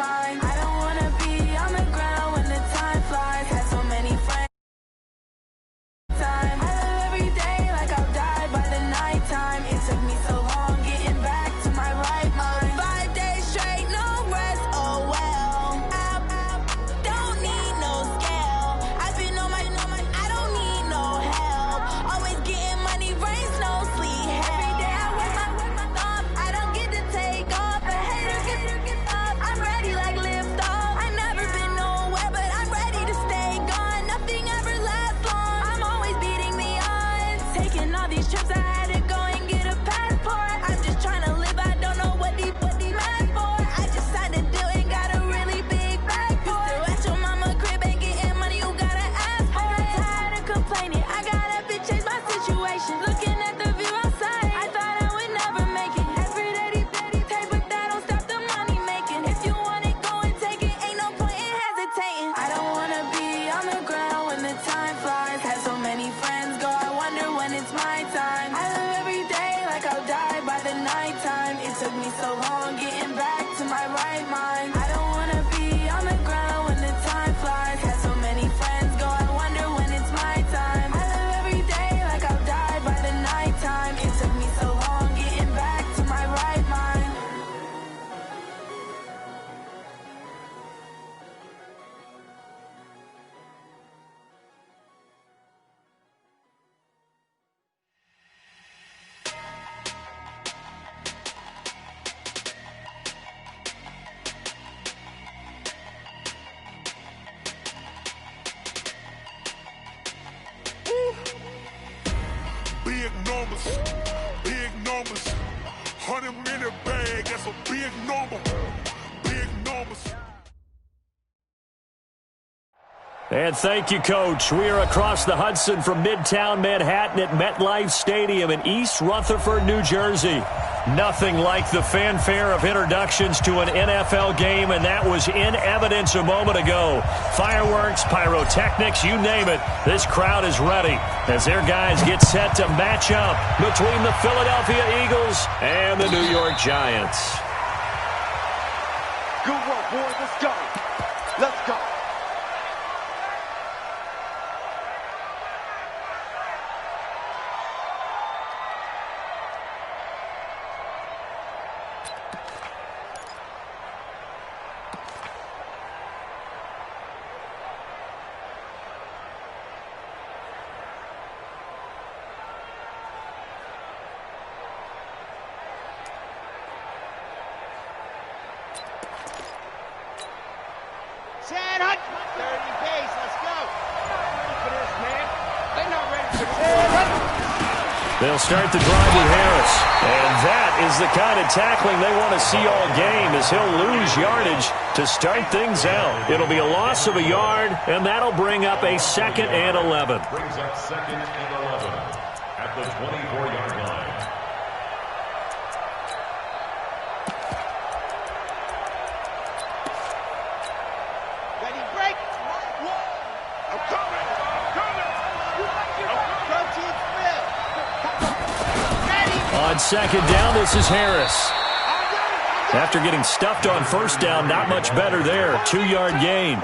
mind. I don't wanna be on the ground when the time flies. Had so many friends. I live every day like I'll die by the nighttime. It took me so long getting back to my right mind. 5 days straight, no rest, oh well. Don't need no scale. I've been on my, I don't need no help. Always getting money, rains, no sleep. Every day I work my thumb. I don't get to take off. A hater gets up. I'm ready like lift off. I never been nowhere, but I'm ready to stay gone. Nothing ever lasts long. I'm always beating the odds. Taking all these trips, I had to go and get a passport. I'm just trying to live. I don't know what these mad for. I just signed a deal and got a really big bag for it. Still at your mama crib and getting money, you gotta ask for it. I'm tired of complaining. I gotta bitch change my situation. Looking at the view outside, I thought I would never make it. Every day they take, but that don't stop the money making. If you want it, go and take it. Ain't no point in hesitating. I don't wanna be on the ground when the time flies. Had so many friends go, I wonder when it's my time. I live every day like I'll die by the nighttime. It took me so long getting back to my right mind. I don't wanna be on the ground when the time flies. Had so many friends go, I wonder when it's my time. I live every day like I'll die by the nighttime. It took me so long getting back to my right mind. Big numbers, big numbers. 100-minute bag, that's a big number. Big numbers. And thank you, Coach. We are across the Hudson from Midtown Manhattan at MetLife Stadium in East Rutherford, New Jersey. Nothing like the fanfare of introductions to an NFL game, and that was in evidence a moment ago. Fireworks, pyrotechnics, you name it. This crowd is ready as their guys get set to match up between the Philadelphia Eagles and the New York Giants. Good work, boys. Let's go. Let's go. They'll start the drive with Harris. And that is the kind of tackling they want to see all game, as he'll lose yardage to start things out. It'll be a loss of a yard, and that'll bring up a 2nd and 11. Brings up 2nd and 11 at the 24-yard line. Ready, break. I'm coming. On 2nd down, this is Harris. After getting stuffed on 1st down, not much better there. 2-yard gain.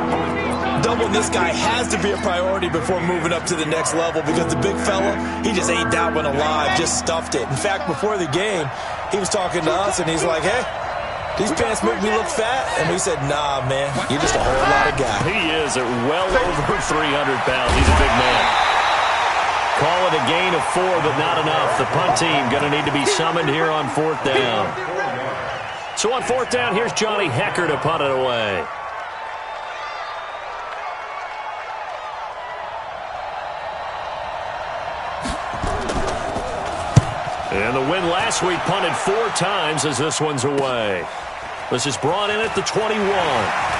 Doubling this guy has to be a priority before moving up to the next level, because the big fella, he just ate that one alive, just stuffed it. In fact, before the game, he was talking to us, and he's like, hey, these pants make me look fat. And we said, nah, man, you're just a whole lot of guy. He is at well over 300 pounds. He's a big man. Call it a gain of 4, but not enough. The punt team going to need to be summoned here on 4th down. So on 4th down, here's Johnny Hecker to punt it away. And the win last week punted 4 times as this one's away. This is brought in at the 21.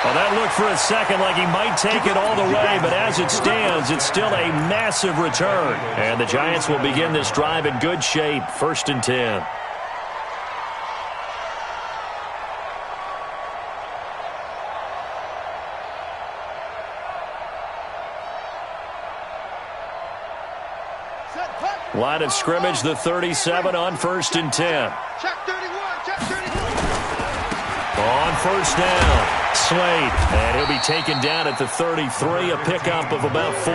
Well, that looked for a second like he might take it all the way, but as it stands, it's still a massive return. And the Giants will begin this drive in good shape, 1st and 10. Set, punt. Line of scrimmage, the 37 on 1st and 10. Check 31, check 31. On 1st down, Slade, and he'll be taken down at the 33, a pickup of about 4.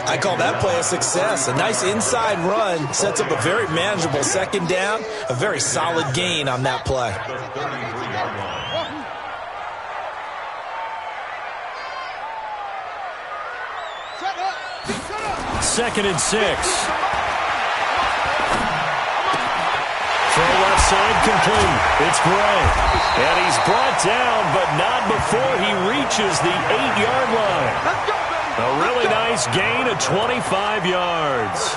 I call that play a success. A nice inside run sets up a very manageable 2nd down, a very solid gain on that play. 2nd and 6. Throw left side complete. It's Gray. And he's brought down, but not before he reaches the 8-yard line. A really nice gain of 25 yards.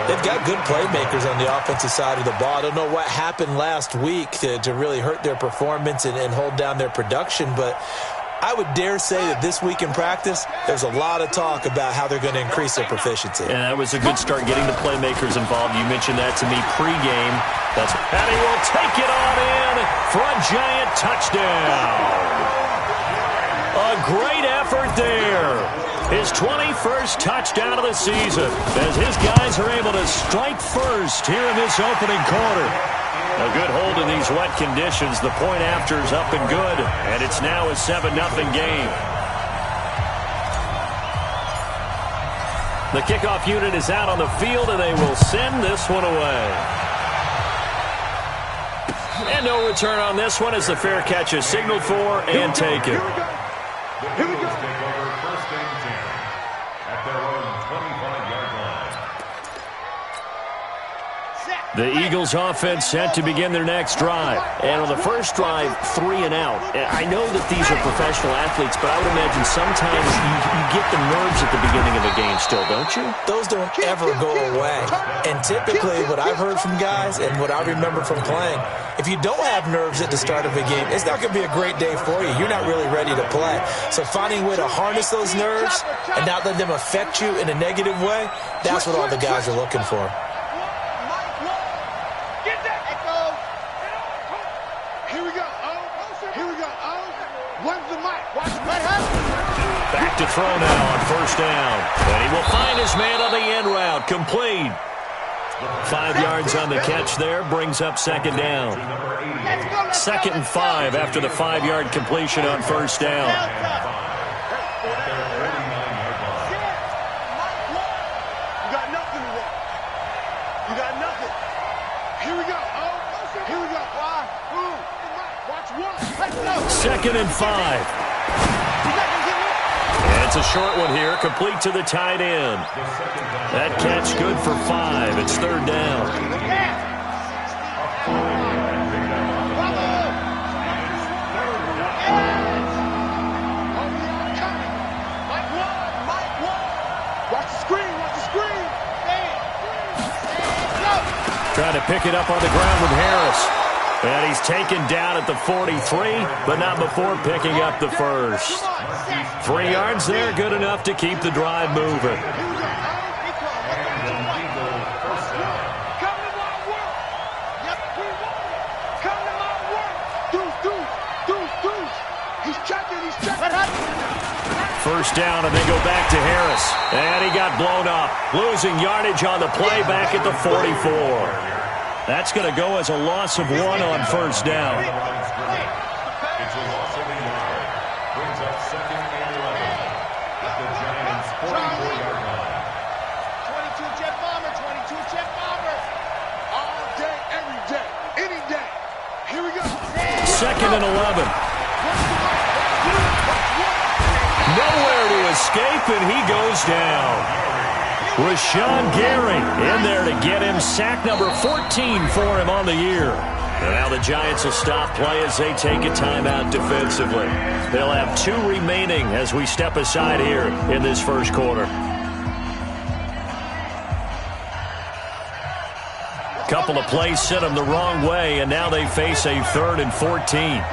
They've got good playmakers on the offensive side of the ball. I don't know what happened last week to really hurt their performance and hold down their production, but I would dare say that this week in practice, there's a lot of talk about how they're going to increase their proficiency. And that was a good start getting the playmakers involved. You mentioned that to me pregame. And he will take it on in for a giant touchdown. A great effort there. His 21st touchdown of the season as his guys are able to strike first here in this opening quarter. A good hold in these wet conditions. The point after is up and good, and it's now a 7-0 game. The kickoff unit is out on the field, and they will send this one away. And no return on this one as the fair catch is signaled for and taken. Here we go. Take over 1st and 10 at their own 25-yard line. The Eagles offense set to begin their next drive. And on the first drive, 3 and out. I know that these are professional athletes, but I would imagine sometimes you get the nerves at the beginning of a game still, don't you? Those don't ever go away. And typically what I've heard from guys and what I remember from playing, if you don't have nerves at the start of a game, it's not going to be a great day for you. You're not really ready to play. So finding a way to harness those nerves and not let them affect you in a negative way, that's what all the guys are looking for. Back to throw now on 1st down. And he will find his man on the end route. Complete. 5 yards on the catch there. Brings up 2nd down. 2nd and 5 after the 5-yard completion on 1st down. You got nothing to work. You got nothing. Here we go. Here we go. Watch one. Let's go. 2nd and 5. And it's a short one here, complete to the tight end. That catch good for 5. It's 3rd down. Watch the screen. Watch the screen. Trying to pick it up on the ground with Harris. And he's taken down at the 43, but not before picking up the first. 3 yards there, good enough to keep the drive moving. First down, and they go back to Harris. And he got blown up, losing yardage on the play back at the 44. That's going to go as a loss of 1 on 1st down. It's a loss of a yard. Brings up 2nd and 11 at the Giants' 44-yard line. 22 jet bomber, 22 jet bomber. All day, every day, any day. Here we go. 2nd and 11. Nowhere to escape, and he goes down. Rashawn Gary in there to get him sack number 14 for him on the year. And now the Giants will stop play as they take a timeout defensively. They'll have 2 remaining as we step aside here in this first quarter. Couple of plays sent them the wrong way, and now they face a 3rd and 14.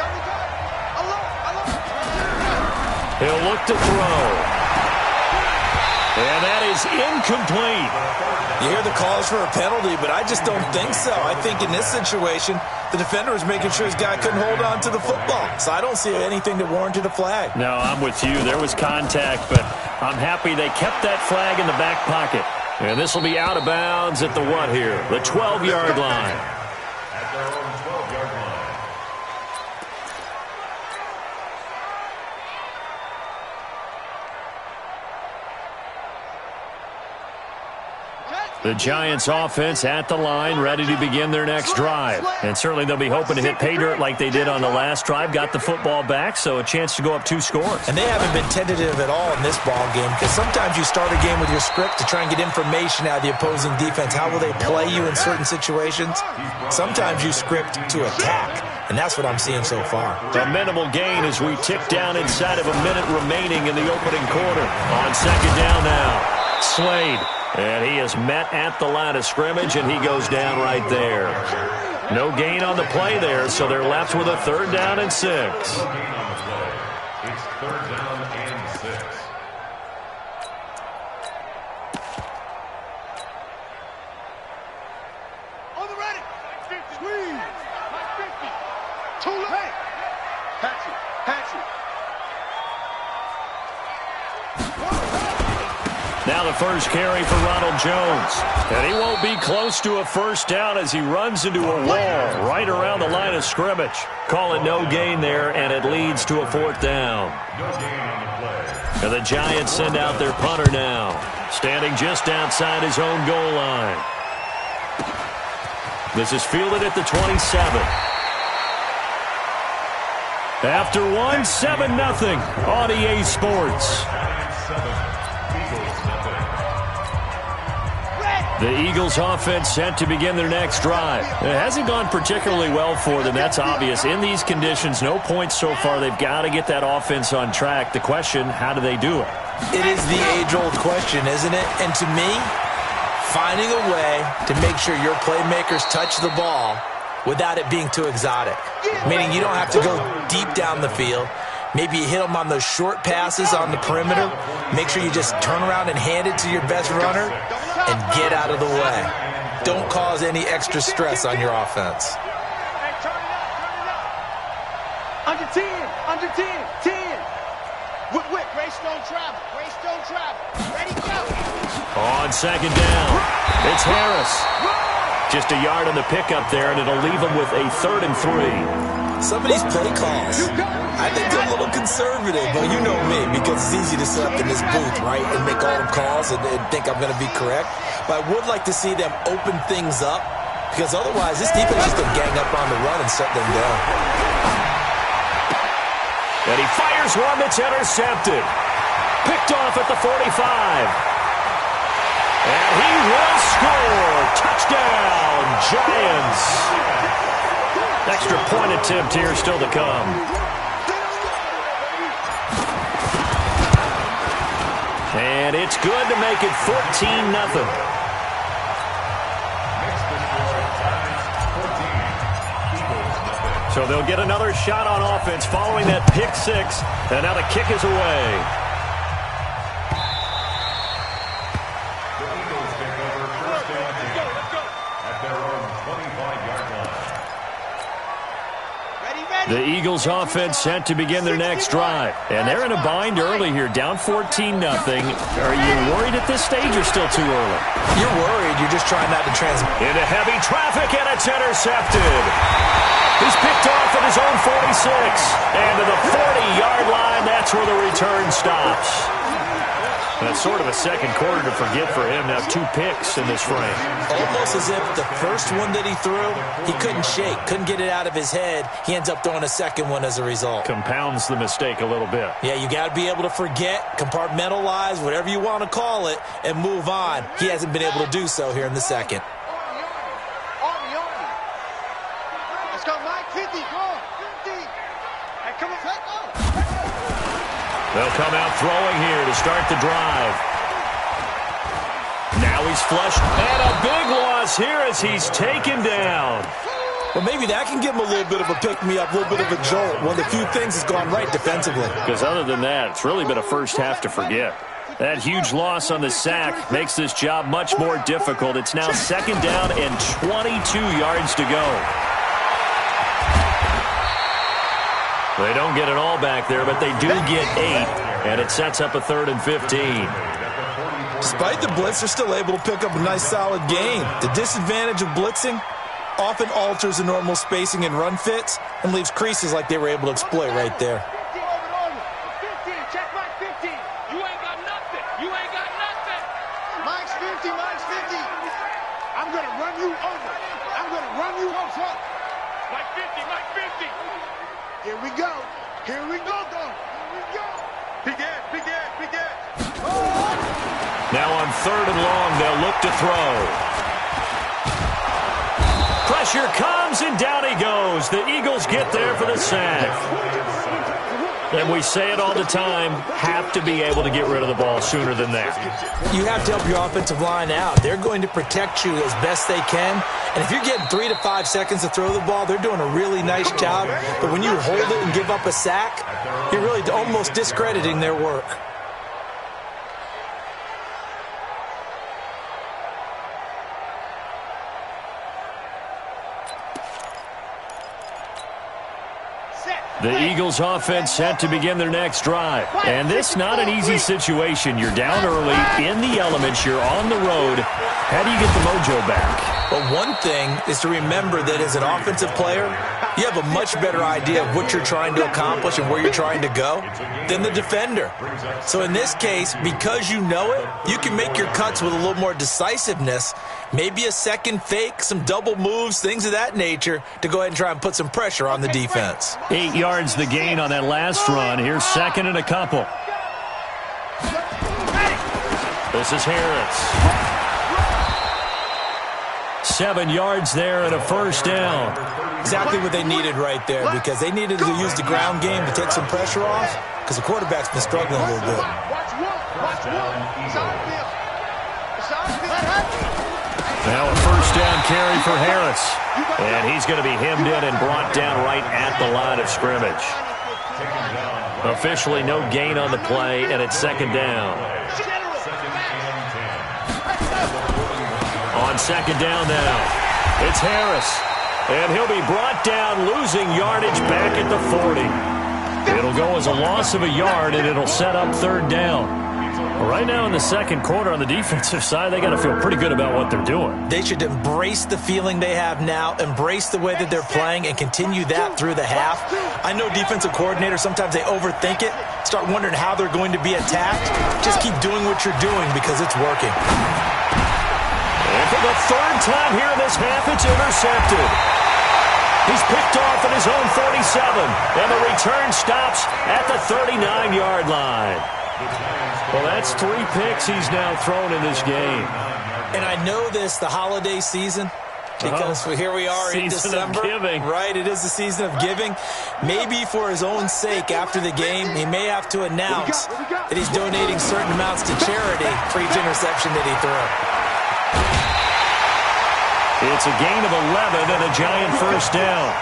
He'll look to throw. And that is incomplete. You hear the calls for a penalty, but I just don't think so. I think in this situation, the defender was making sure his guy couldn't hold on to the football. So I don't see anything that warranted a flag. No, I'm with you. There was contact, but I'm happy they kept that flag in the back pocket. And this will be out of bounds at the what here? The 12-yard line. At their own 12-yard line. The Giants offense at the line, ready to begin their next drive. And certainly they'll be hoping to hit pay dirt like they did on the last drive. Got the football back, so a chance to go up 2 scores. And they haven't been tentative at all in this ball game, because sometimes you start a game with your script to try and get information out of the opposing defense. How will they play you in certain situations? Sometimes you script to attack, and that's what I'm seeing so far. A minimal gain as we tick down inside of a minute remaining in the opening quarter. On second down now, Slade. And he is met at the line of scrimmage, and he goes down right there. No gain on the play there, so they're left with a 3rd down and 6. No gain on the play. It's 3rd down and 6. On the ready. 50. Squeeze. 50. Too late. Patch it. Patch it. Now the first carry for Ronald Jones. And he won't be close to a 1st down as he runs into a wall right around the line of scrimmage. Call it no gain there, and it leads to a 4th down. No gain on the play. And the Giants send out their punter now, standing just outside his own goal line. This is fielded at the 27. After one, 7-0 on EA Sports. The Eagles offense set to begin their next drive. It hasn't gone particularly well for them. That's obvious. In these conditions, no points so far. They've got to get that offense on track. The question, how do they do it? It is the age-old question, isn't it? And to me, finding a way to make sure your playmakers touch the ball without it being too exotic. Meaning you don't have to go deep down the field. Maybe you hit them on those short passes on the perimeter. Make sure you just turn around and hand it to your best runner and get out of the way. Don't cause any extra stress on your offense. Hey, turn it up. Under 10. Under 10. 10. Whip. Greystone travel. Greystone travel. Ready, go. On second down, it's Harris. Just a yard on the pickup there, and it'll leave them with a 3rd and 3. Some of these play calls, I think they're a little conservative, but you know me, because it's easy to sit up in this booth, right, and make all the calls and think I'm going to be correct. But I would like to see them open things up, because otherwise this defense is going to gang up on the run and shut them down. And he fires one that's intercepted. Picked off at the 45. And he will score. Touchdown, Giants. Extra point attempt here still to come. And it's good to make it 14-0. So they'll get another shot on offense following that pick 6. And now the kick is away. The Eagles offense set to begin their next drive. And they're in a bind early here, down 14-0. Are you worried at this stage or still too early? You're worried. You're just trying not to transmit. Into heavy traffic, and it's intercepted. He's picked off at his own 46. And to the 40-yard line, that's where the return stops. That's sort of a second quarter to forget for him. Now 2 picks in this frame. Almost as if the first one that he threw, he couldn't shake, couldn't get it out of his head. He ends up throwing a second one as a result. Compounds the mistake a little bit. Yeah, you got to be able to forget, compartmentalize, whatever you want to call it, and move on. He hasn't been able to do so here in the second. Let's go, Mike. 50. Go. 50. Hey, come on. Let's go. They'll come out throwing here to start the drive. Now he's flushed, and a big loss here as he's taken down. Well, maybe that can give him a little bit of a pick-me-up, a little bit of a jolt. One of the few things has gone right defensively. Because other than that, it's really been a first half to forget. That huge loss on the sack makes this job much more difficult. It's now second down and 22 yards to go. They don't get it all back there, but they do get 8, and it sets up a 3rd and 15. Despite the blitz, they're still able to pick up a nice, solid gain. The disadvantage of blitzing often alters the normal spacing and run fits and leaves creases like they were able to exploit right there. 15, check Mike 15. You ain't got nothing. You ain't got nothing. Mike's 50, Mike's 50. I'm going to run you over. I'm going to run you over. Mike 50, Mike 50. Here we go. Here we go, though. Here we go. Big Ed, Big Ed, Big Ed. Now on 3rd and long, they'll look to throw. Pressure comes, and down he goes. The Eagles get there for the sack. And we say it all the time, have to be able to get rid of the ball sooner than that. You have to help your offensive line out. They're going to protect you as best they can. And if you're getting 3 to 5 seconds to throw the ball, they're doing a really nice job. But when you hold it and give up a sack, you're really almost discrediting their work. The Eagles offense set to begin their next drive. And this not an easy situation. You're down early, in the elements, you're on the road. How do you get the mojo back? Well, one thing is to remember that as an offensive player, you have a much better idea of what you're trying to accomplish and where you're trying to go than the defender. So in this case, because you know it, you can make your cuts with a little more decisiveness, maybe a second fake, some double moves, things of that nature, to go ahead and try and put some pressure on the defense. 8 yards the gain on that last run. Here's 2nd and a couple. This is Harris. 7 yards there and a first down. Exactly what they needed right there, because they needed to use the ground game to take some pressure off, because the quarterback's been struggling a little bit. Now a first down carry for Harris. And he's going to be hemmed in and brought down right at the line of scrimmage. Officially no gain on the play, and it's 2nd down. On 2nd down now, it's Harris. And he'll be brought down, losing yardage back at the 40. It'll go as a loss of a yard, and it'll set up 3rd down. Right now in the 2nd quarter on the defensive side, they got to feel pretty good about what they're doing. They should embrace the feeling they have now, embrace the way that they're playing, and continue that through the half. I know defensive coordinators, sometimes they overthink it, start wondering how they're going to be attacked. Just keep doing what you're doing because it's working. And for the 3rd time here in this half, it's intercepted. He's picked off at his own 47, and the return stops at the 39-yard line. Well, that's 3 picks he's now thrown in this game. And I know this, the holiday season, because here we are in December. Season of giving. Right, it is the season of giving. Maybe for his own sake, after the game, he may have to announce that he's donating certain amounts to charity for each interception that he threw. It's a gain of 11 and a giant first down.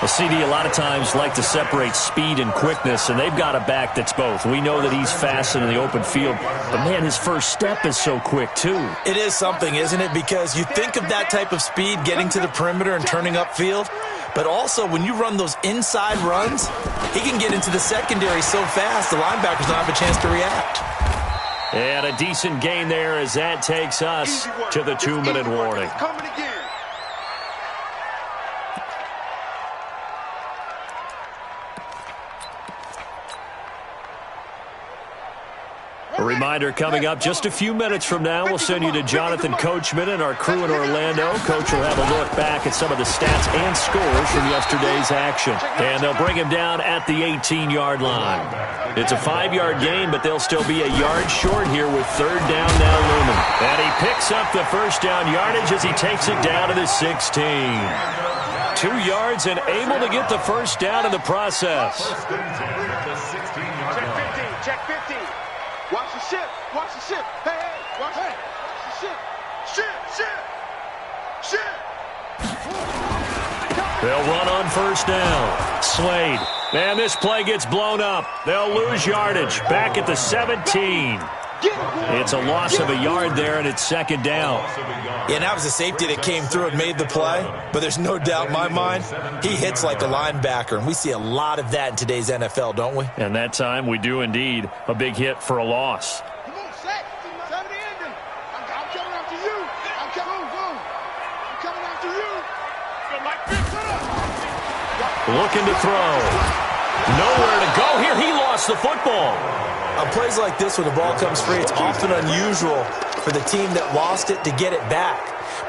Well, CD a lot of times like to separate speed and quickness, and they've got a back that's both. We know that he's fast in the open field, but, man, his first step is so quick, too. It is something, isn't it? Because you think of that type of speed getting to the perimeter and turning upfield, but also when you run those inside runs, he can get into the secondary so fast the linebackers don't have a chance to react. And a decent gain there as that takes us to the 2-minute warning. A reminder coming up just a few minutes from now, we'll send you to Jonathan Coachman and our crew in Orlando. Coach will have a look back at some of the stats and scores from yesterday's action. And they'll bring him down at the 18-yard line. It's a 5-yard gain, but they'll still be a yard short here with 3rd down now looming. And he picks up the first down yardage as he takes it down to the 16. 2 yards and able to get the first down in the process. Check 15. Watch the ship. Watch the ship. Hey, watch the ship. Ship. They'll run on first down. Slade. And this play gets blown up. They'll lose yardage. Back at the 17. It's a loss of a yard there, and it's 2nd down. Yeah, that was a safety that came through and made the play, but there's no doubt in my mind, he hits like a linebacker, and we see a lot of that in today's NFL, don't we? And that time we do indeed. A big hit for a loss. Come on, set. 70 in looking to throw. Nowhere to go here. He lost the football. On plays like this, when the ball comes free, it's often unusual for the team that lost it to get it back.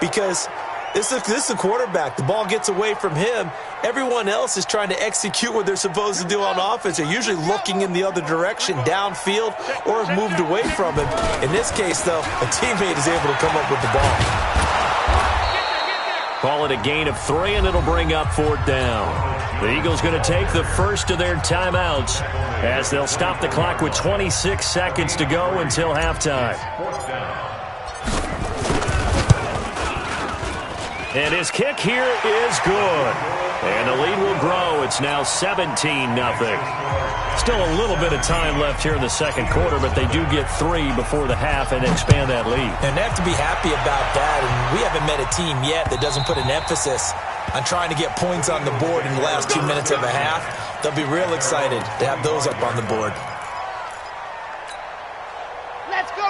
Because this is the quarterback. The ball gets away from him. Everyone else is trying to execute what they're supposed to do on offense. They're usually looking in the other direction, downfield, or have moved away from him. In this case, though, a teammate is able to come up with the ball. Call it a gain of 3, and it'll bring up 4th down. The Eagles going to take the first of their timeouts as they'll stop the clock with 26 seconds to go until halftime. And his kick here is good. And the lead will grow. It's now 17-0. Still a little bit of time left here in the second quarter, but they do get 3 before the half and expand that lead. And they have to be happy about that. And we haven't met a team yet that doesn't put an emphasis on trying to get points on the board in the last 2 minutes of a half. They'll be real excited to have those up on the board.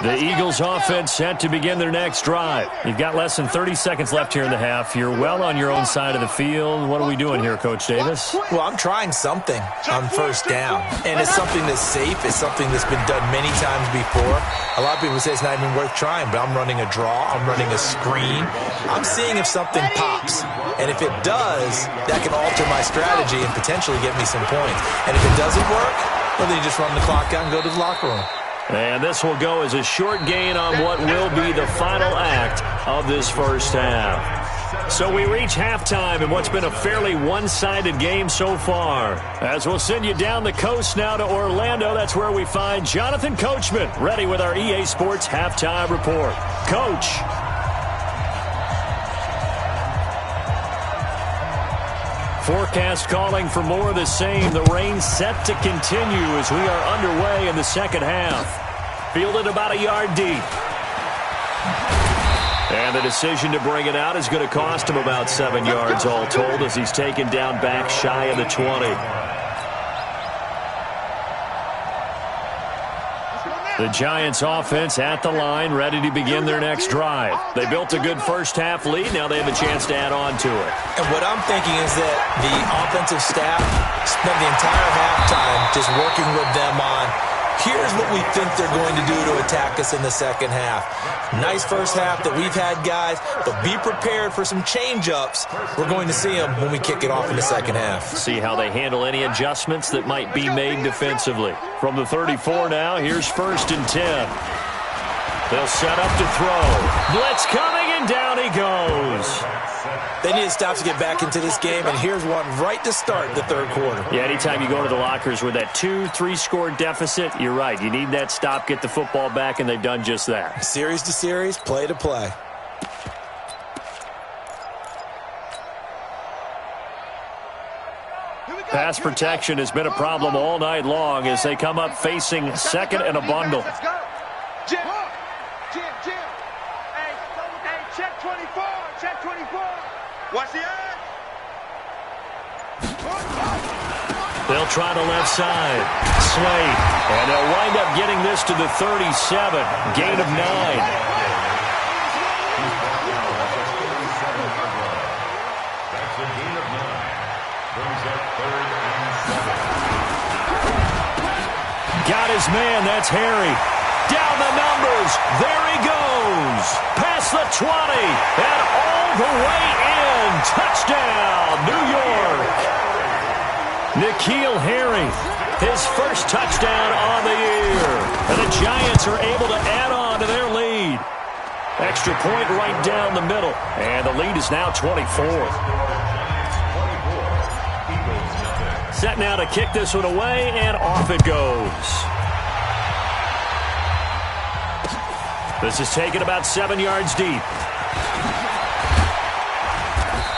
The Eagles offense set to begin their next drive. You've got less than 30 seconds left here in the half. You're well on your own side of the field. What are we doing here, Coach Davis? Well, I'm trying something on first down. And it's something that's safe. It's something that's been done many times before. A lot of people say it's not even worth trying, but I'm running a draw. I'm running a screen. I'm seeing if something pops. And if it does, that can alter my strategy and potentially get me some points. And if it doesn't work, well, then you just run the clock out and go to the locker room. And this will go as a short gain on what will be the final act of this first half. So we reach halftime in what's been a fairly one-sided game so far. As we'll send you down the coast now to Orlando, that's where we find Jonathan Coachman, ready with our EA Sports Halftime Report. Coach. Forecast calling for more of the same. The rain set to continue as we are underway in the second half. Fielded about a yard deep. And the decision to bring it out is going to cost him about 7 yards all told as he's taken down back shy of the 20. The Giants offense at the line, ready to begin their next drive. They built a good first half lead. Now they have a chance to add on to it. And what I'm thinking is that the offensive staff spent the entire halftime just working with them on, here's what we think they're going to do to attack us in the second half. Nice first half that we've had, guys, but be prepared for some change-ups. We're going to see them when we kick it off in the second half. See how they handle any adjustmts that might be made defensively. From the 34 now, here's 1st and 10. They'll set up to throw. Blitz coming, and down he goes. They need to stop to get back into this game, and here's one right to start the third quarter. Yeah, anytime you go to the lockers with that 2-3 score deficit, you're right. You need that stop, get the football back, and they've done just that. Series to series, play to play. Pass protection has been a problem all night long as they come up facing second and a bundle. Jim. Hey, check 24. Check 24. Watch the edge. They'll try the left side. Slade. And they'll wind up getting this to the 37. Gain of 9. Got his man. That's Harry. Down the numbers. There he goes. Past the 20. And all the way in. Touchdown, New York. N'Keal Harry. His first touchdown on the year. And the Giants are able to add on to their lead. Extra point right down the middle. And the lead is now 24. Set now to kick this one away, and off it goes. This is taken about 7 yards deep.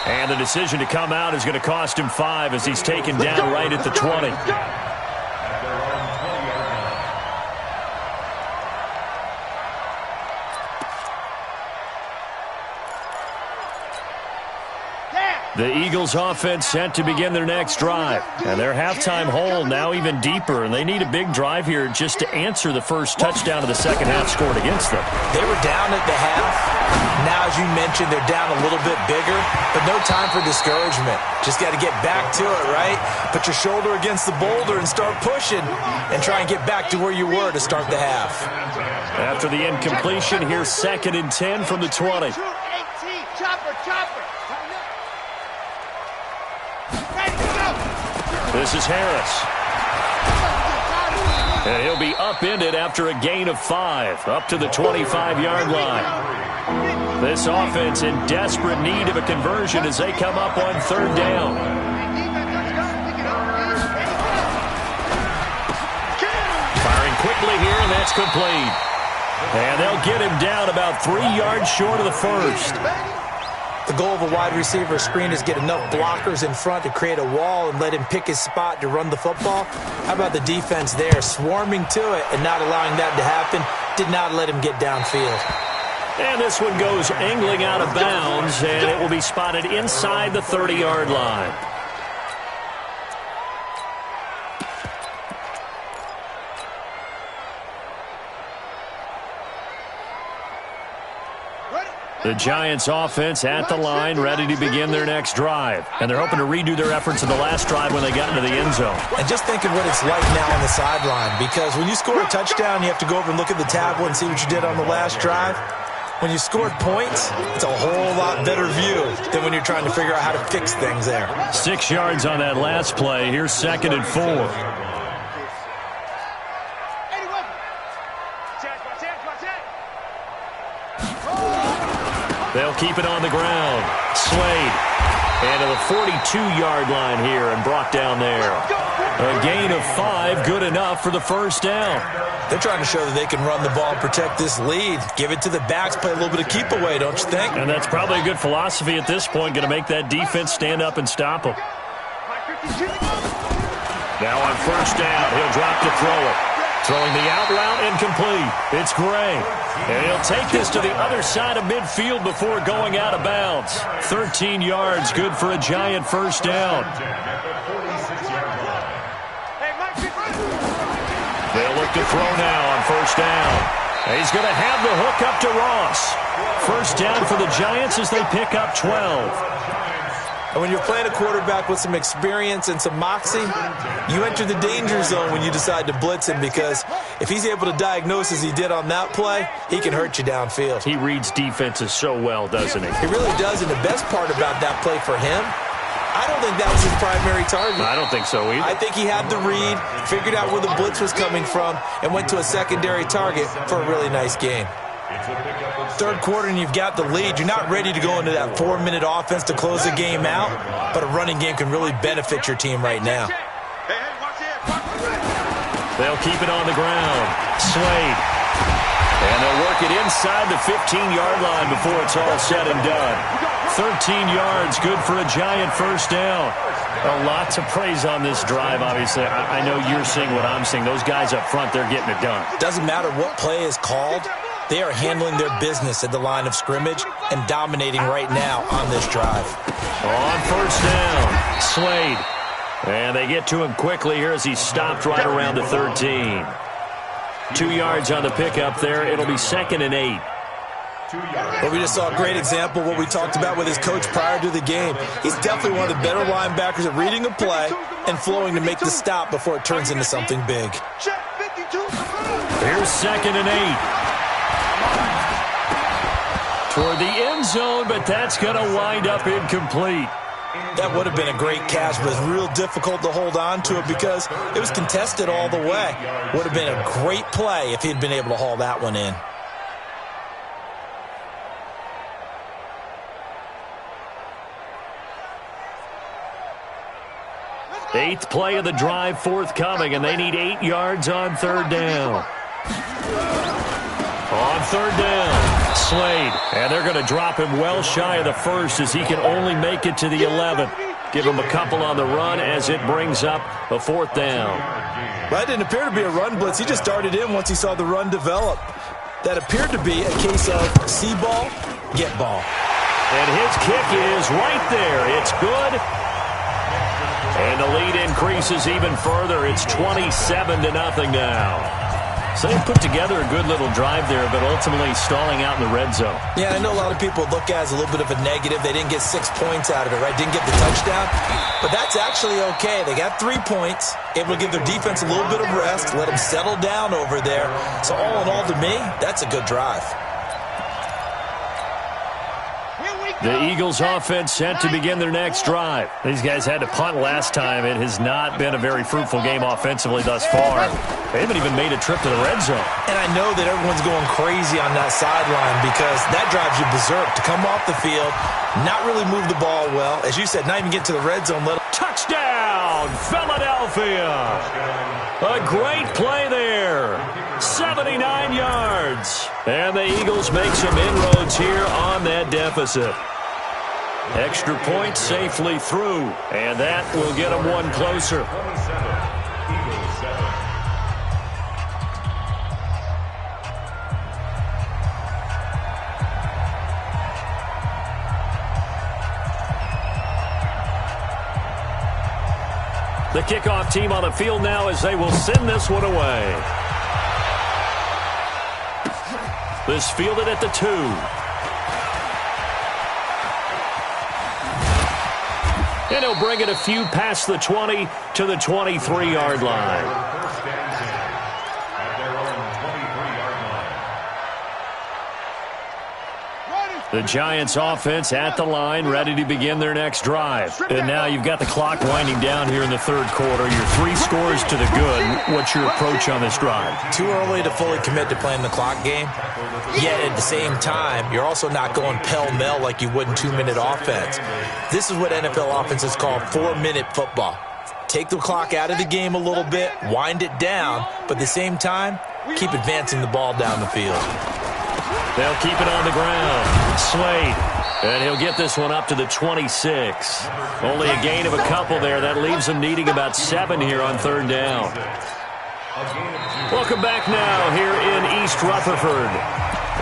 And the decision to come out is going to cost him 5 as he's taken down right at the 20. Yeah. The Eagles offense set to begin their next drive. And their halftime hole now even deeper, and they need a big drive here just to answer the first touchdown of the second half scored against them. They were down at the half. Now, as you mentioned, they're down a little bit bigger, but no time for discouragement. Just got to get back to it, right? Put your shoulder against the boulder and start pushing and try and get back to where you were to start the half. After the incompletion, here's 2nd and 10 from the 20. This is Harris. And he'll be upended after a gain of 5, up to the 25-yard line. This offense in desperate need of a conversion as they come up on 3rd down. Firing quickly here, and that's complete. And they'll get him down about 3 yards short of the first. The goal of a wide receiver screen is get enough blockers in front to create a wall and let him pick his spot to run the football. How about the defense there, swarming to it and not allowing that to happen? Did not let him get downfield. And this one goes angling out of bounds, and it will be spotted inside the 30-yard line. The Giants offense at the line, ready to begin their next drive. And they're hoping to redo their efforts in the last drive when they got into the end zone. And just think of what it's like now on the sideline, because when you score a touchdown, you have to go over and look at the tablet and see what you did on the last drive. When you scored points, it's a whole lot better view than when you're trying to figure out how to fix things there. 6 yards on that last play. Here's 2nd and 4. They'll keep it on the ground. Slade. And to the 42-yard line here and brought down there. A gain of 5, good enough for the first down. They're trying to show that they can run the ball and protect this lead. Give it to the backs, play a little bit of keep away, don't you think? And that's probably a good philosophy at this point, going to make that defense stand up and stop them. Now on first down, he'll drop to throw it. Throwing the out route, incomplete. It's Gray. And he'll take this to the other side of midfield before going out of bounds. 13 yards, good for a Giant first down. They'll look to throw now on first down. And he's going to have the hook up to Ross. First down for the Giants as they pick up 12. And when you're playing a quarterback with some experience and some moxie, you enter the danger zone when you decide to blitz him, because if he's able to diagnose as he did on that play, he can hurt you downfield. He reads defenses so well, doesn't he? He really does, and the best part about that play for him, I don't think that was his primary target. I don't think so either. I think he had the read, figured out where the blitz was coming from, and went to a secondary target for a really nice game. Third quarter and you've got the lead. You're not ready to go into that 4-minute offense to close the game out, but a running game can really benefit your team right now. They'll keep it on the ground. Slade. And they'll work it inside the 15-yard line before it's all said and done. 13 yards, good for a Giant first down. A lot to praise on this drive, obviously. I know you're seeing what I'm seeing. Those guys up front, they're getting it done. Doesn't matter what play is called. They are handling their business at the line of scrimmage and dominating right now on this drive. On first down, Slade. And they get to him quickly here as he stopped right around the 13. 2 yards on the pickup there. It'll be 2nd and 8. Well, we just saw a great example of what we talked about with his coach prior to the game. He's definitely one of the better linebackers at reading a play and flowing to make the stop before it turns into something big. Here's 2nd and 8. Toward the end zone, but that's going to wind up incomplete. That would have been a great catch, but it's real difficult to hold on to it because it was contested all the way. Would have been a great play if he'd been able to haul that one in. Eighth play of the drive forthcoming, and they need 8 yards on third down. On third down, Slade. And they're going to drop him well shy of the first as he can only make it to the 11. Give him a couple on the run as it brings up a fourth down. That didn't appear to be a run blitz. He just started in once he saw the run develop. That appeared to be a case of see ball, get ball. And his kick is right there. It's good. And the lead increases even further. It's 27-0 now. So they put together a good little drive there, but ultimately stalling out in the red zone. Yeah, I know a lot of people look at it as a little bit of a negative. They didn't get 6 points out of it, right? Didn't get the touchdown. But that's actually okay. They got 3 points, able to give their defense a little bit of rest, let them settle down over there. So all in all, to me, that's a good drive. The Eagles offense set to begin their next drive. These guys had to punt last time. It has not been a very fruitful game offensively thus far. They haven't even made a trip to the red zone. And I know that everyone's going crazy on that sideline because that drives you berserk to come off the field, not really move the ball well. As you said, not even get to the red zone. Touchdown, Philadelphia! A great play there. 79 yards. And the Eagles make some inroads here on that deficit. Extra point safely through, and that will get them one closer. The kickoff team on the field now as they will send this one away. This fielded at the 2. And he'll bring it a few past the 20 to the 23-yard line. The Giants offense at the line, ready to begin their next drive. And now you've got the clock winding down here in the third quarter. Your 3 scores to the good. What's your approach on this drive? Too early to fully commit to playing the clock game. Yet at the same time, you're also not going pell-mell like you would in 2-minute offense. This is what NFL offenses call 4-minute football. Take the clock out of the game a little bit, wind it down, but at the same time, keep advancing the ball down the field. They'll keep it on the ground. Slade. And he'll get this one up to the 26. Only a gain of a couple there. That leaves them needing about 7 here on third down. Welcome back now here in East Rutherford.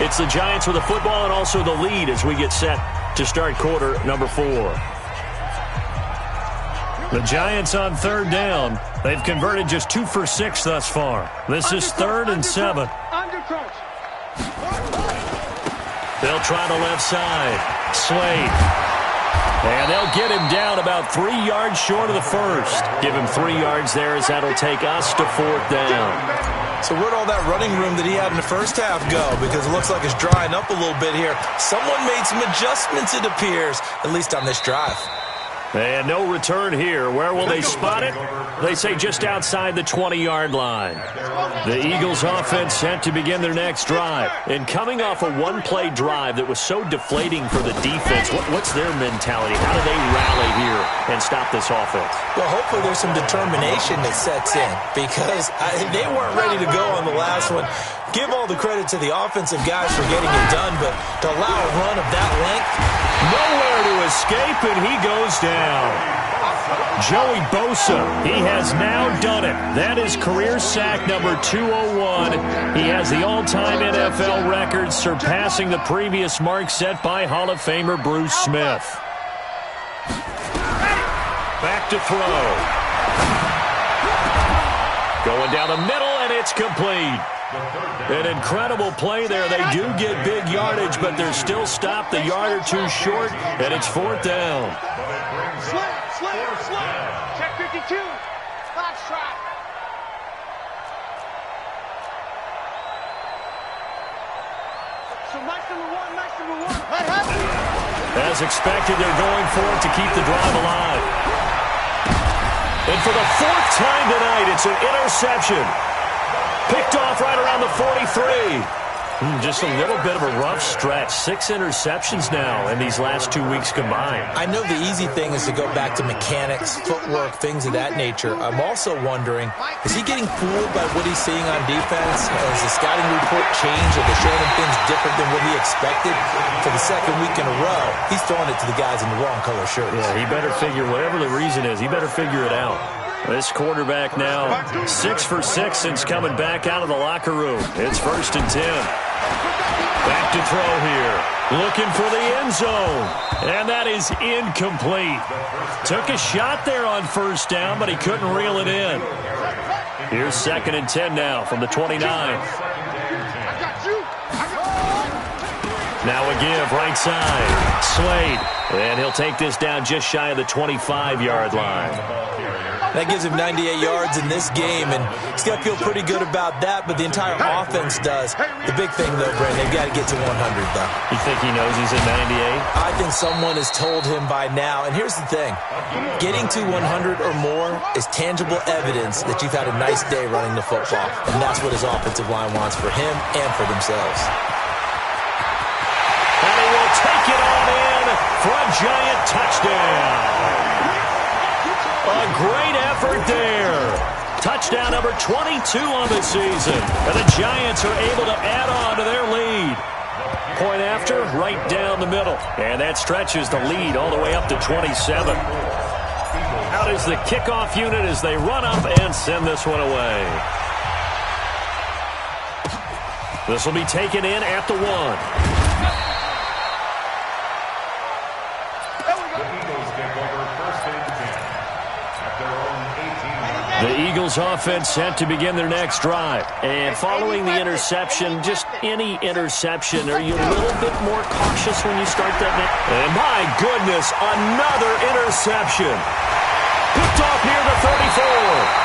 It's the Giants with the football and also the lead as we get set to start quarter number 4. The Giants on third down. They've converted just 2 for 6 thus far. This is 3rd and 7. They'll try the left side. Slade. And they'll get him down about 3 yards short of the first. Give him 3 yards there as that'll take us to 4th down. So where'd all that running room that he had in the first half go? Because it looks like it's drying up a little bit here. Someone made some adjustments, it appears, at least on this drive. And no return here. Where will they spot it? They say just outside the 20-yard line. The Eagles offense set to begin their next drive. And coming off a one-play drive that was so deflating for the defense, what's their mentality? How do they rally here and stop this offense? Well, hopefully there's some determination that sets in because they weren't ready to go on the last one. Give all the credit to the offensive guys for getting it done, but to allow a run of that length, nowhere to escape, and he goes down. Joey Bosa, he has now done it. That is career sack number 201. He has the all-time NFL record, surpassing the previous mark set by Hall of Famer Bruce Smith. Back to throw. Going down the middle, and it's complete. An incredible play there. They do get big yardage, but they're still stopped a yard or 2 short, and it's 4th down. Slip. Check 52. Box trap. So nice number one. What happened? As expected, they're going for it to keep the drive alive. And for the 4th time tonight, it's an interception. Picked off right around the 43. Just a little bit of a rough stretch. 6 interceptions now in these last 2 weeks combined. I know the easy thing is to go back to mechanics, footwork, things of that nature. I'm also wondering, is he getting fooled by what he's seeing on defense? Has the scouting report changed? Are they showing him things different than what he expected? For the 2nd week in a row, he's throwing it to the guys in the wrong color shirts. Yeah, he better figure, whatever the reason is, he better figure it out. This quarterback now 6 for 6 since coming back out of the locker room. It's 1st and 10. Back to throw here. Looking for the end zone. And that is incomplete. Took a shot there on first down, but he couldn't reel it in. Here's 2nd and 10 now from the 29. Now a give, right side. Slade. And he'll take this down just shy of the 25-yard line. That gives him 98 yards in this game, and he's got to feel pretty good about that, but the entire offense does. The big thing, though, Brandon, they've got to get to 100, though. You think he knows he's at 98? I think someone has told him by now. And here's the thing. Getting to 100 or more is tangible evidence that you've had a nice day running the football, and that's what his offensive line wants for him and for themselves. And he will take it on in for a giant touchdown. A great effort there. Touchdown number 22 on the season. And the Giants are able to add on to their lead. Point after, right down the middle. And that stretches the lead all the way up to 27. Out is the kickoff unit as they run up and send this one away. This will be taken in at the 1. The Eagles offense set to begin their next drive. And following the interception, just any interception, are you a little bit more cautious when you start that? And my goodness, another interception. Picked off near the 34.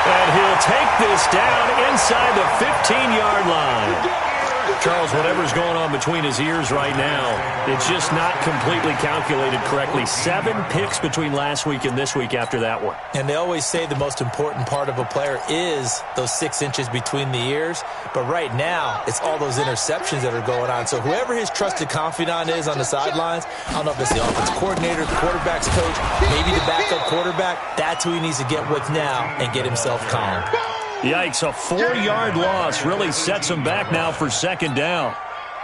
And he'll take this down inside the 15-yard line. Charles, whatever's going on between his ears right now, it's just not completely calculated correctly. 7 picks between last week and this week after that one. And they always say the most important part of a player is those 6 inches between the ears. But right now, it's all those interceptions that are going on. So whoever his trusted confidant is on the sidelines, I don't know if it's the offense coordinator, the quarterback's coach, maybe the backup quarterback, that's who he needs to get with now and get himself calm. Yikes, a 4-yard loss really sets them back now for 2nd down.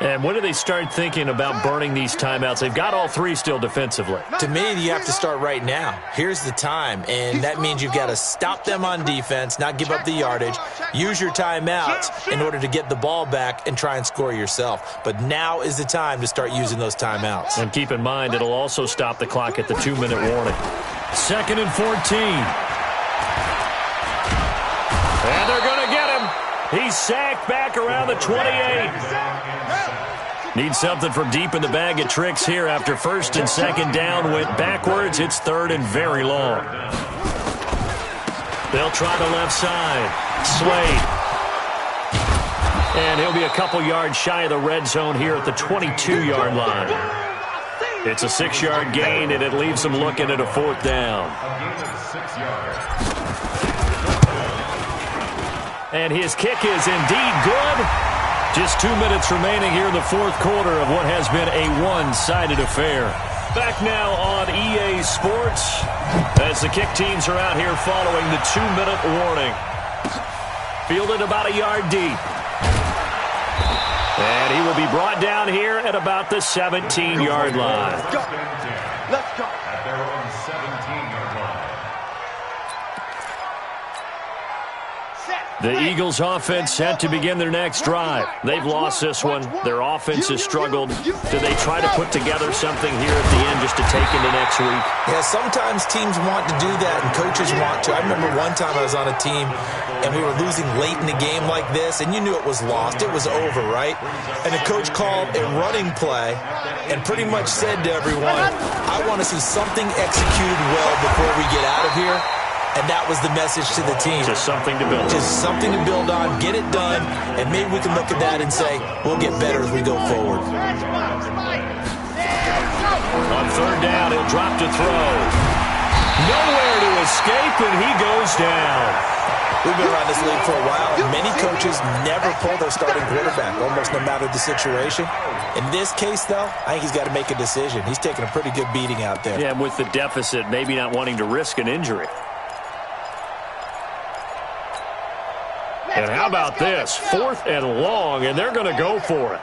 And when do they start thinking about burning these timeouts? They've got all 3 still defensively. To me, you have to start right now. Here's the time, and that means you've got to stop them on defense, not give up the yardage, use your timeouts in order to get the ball back and try and score yourself. But now is the time to start using those timeouts. And keep in mind, it'll also stop the clock at the 2-minute warning. 2nd and 14. And they're going to get him. He's sacked back around the 28. Needs something from deep in the bag of tricks here after 1st and 2nd down. Went backwards. It's 3rd and very long. They'll try the left side. Slade. And he'll be a couple yards shy of the red zone here at the 22-yard line. It's a 6-yard gain, and it leaves them looking at a 4th down. And his kick is indeed good. Just 2 minutes remaining here in the 4th quarter of what has been a one-sided affair. Back now on EA Sports as the kick teams are out here following the 2-minute warning. Fielded about a yard deep. And he will be brought down here at about the 17-yard line. Let's go. Let's go. At their own 17-yard line. The Eagles offense set to begin their next drive. They've lost this one. Their offense has struggled. Do they try to put together something here at the end just to take into next week? Yeah, sometimes teams want to do that and coaches want to. I remember one time I was on a team and we were losing late in the game like this, and you knew it was lost. It was over, right? And the coach called a running play and pretty much said to everyone, I want to see something executed well before we get out of here. And that was the message to the team. Just something to build on. Just something to build on, get it done, and maybe we can look at that and say, we'll get better as we go forward. On 3rd down, he'll drop to throw. Nowhere to escape, and he goes down. We've been around this league for a while, and many coaches never pull their starting quarterback, almost no matter the situation. In this case, though, I think he's got to make a decision. He's taking a pretty good beating out there. Yeah, with the deficit, maybe not wanting to risk an injury. And how about this? 4th and long, and they're going to go for it.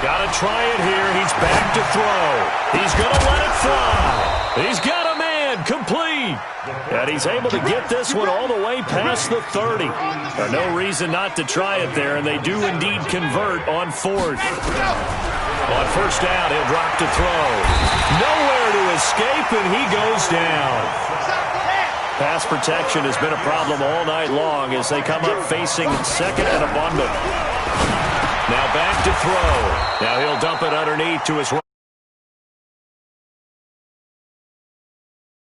Got to try it here. He's back to throw. He's going to let it fly. He's got a man time, complete. And he's able to get this one all the way past the 30. No reason not to try it there, and they do indeed convert on fourth. On first down, he'll drop to throw. Nowhere to escape, and he goes down. Pass protection has been a problem all night long as they come up facing second and abundant. Now back to throw. Now he'll dump it underneath to his right.